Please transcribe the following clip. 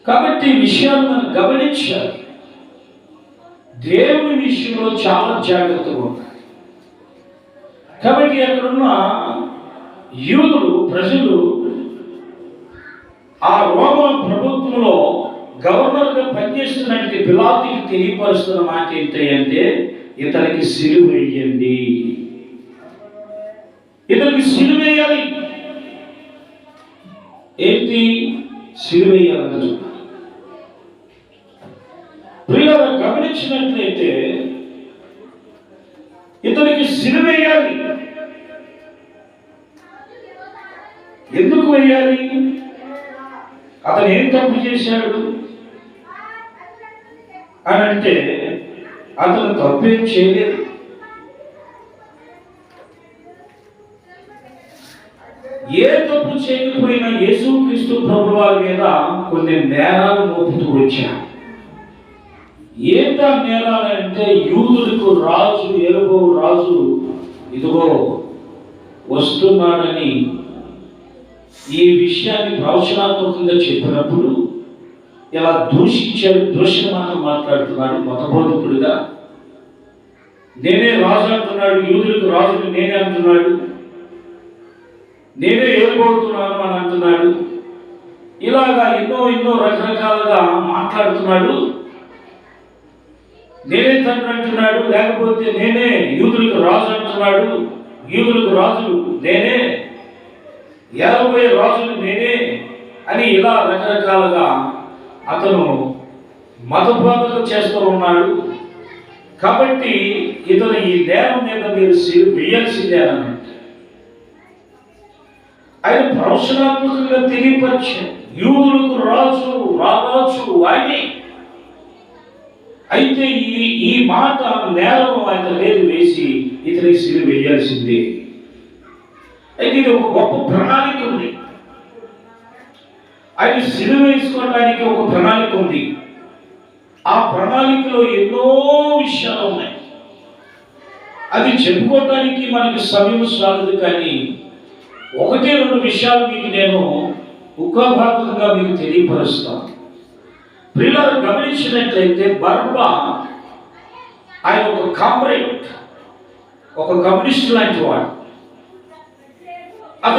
కాబట్టి ఈ విషయాలు మనం గమనించాలి. దేవుని విషయంలో చాలా జాగ్రత్తగా ఉండాలి. కాబట్టి అక్కడున్న యూదులు ప్రజలు ఆ రోమా ప్రభుత్వంలో గవర్నర్గా పనిచేస్తున్నట్టు పిలాతుకి తెలియపరుస్తున్న మాట ఏంటంటే, ఇతనికి సిలువ వేయండి, ఇతనికి సిలువ వేయాలి. ఏంటి సిలువ వేయాలని ప్రియులారా గమనించినట్లయితే ఇతనికి సిలువ వేయాలి. ఎందుకు వేయాలి? అతను ఏం తప్పు చేశాడు అని అంటే, అతను తప్పేం చేయలేదు. ఏ తప్పు చేయకపోయినా యేసుక్రీస్తు ప్రభువారి మీద కొన్ని నేరాలు మోపుతూ వచ్చాడు. ఏంటా నేరాలంటే, యూదులకు రాజు ఎలుగో రాజు ఇదిగో వస్తున్నాడని ఈ విషయాన్ని ప్రవచనాత్మకంగా చెప్పినప్పుడు ఇలా దూషించాడు, దూషణమానం మాట్లాడుతున్నాడు. మతబోధకుడిగా నేనే రాజు అంటున్నాడు, యూదులకు రాజుని నేనే అంటున్నాడు, నేనే ఏలుబోతున్నాను అని అంటున్నాడు. ఇలాగా ఎన్నో రకరకాలుగా మాట్లాడుతున్నాడు. నేనే తండ్రి అంటున్నాడు, లేకపోతే నేనే యూదులకు రాజు అంటున్నాడు, యూదులకు రాజు నేనే, 50 రాజులు నేనే అని ఇలా రకరకాలుగా అతను మతబోధన చేస్తూ ఉన్నాడు. కాబట్టి ఇతను ఈ నేరం మీద మీరు వేయాల్సిందే అని ఆయన ప్రవచనాత్మకంగా తెలియపరిచాడు. యూదులకు రాజు రారాజు ఆయనే. అయితే ఈ మాట నేరం ఆయన లేదు వేసి ఇతనికి సిలువ వేయాల్సిందే. అయితే ఇది ఒక గొప్ప ప్రణాళిక ఉంది. ఆయన సిలువ వేసుకోవడానికి ఒక ప్రణాళిక ఉంది. ఆ ప్రణాళికలో ఎన్నో విషయాలు ఉన్నాయి. అది చెప్పుకోవడానికి మనకి సమయం సాగదు. కానీ 1-2 విషయాలు మీకు నేను ఉగ్రభాగంగా మీకు తెలియపరుస్తాను. ప్రియులారా గమనించినట్లయితే బర్బా ఆయన ఒక కామ్రేడ్, ఒక కమ్యూనిస్ట్ లాంటి వాడు.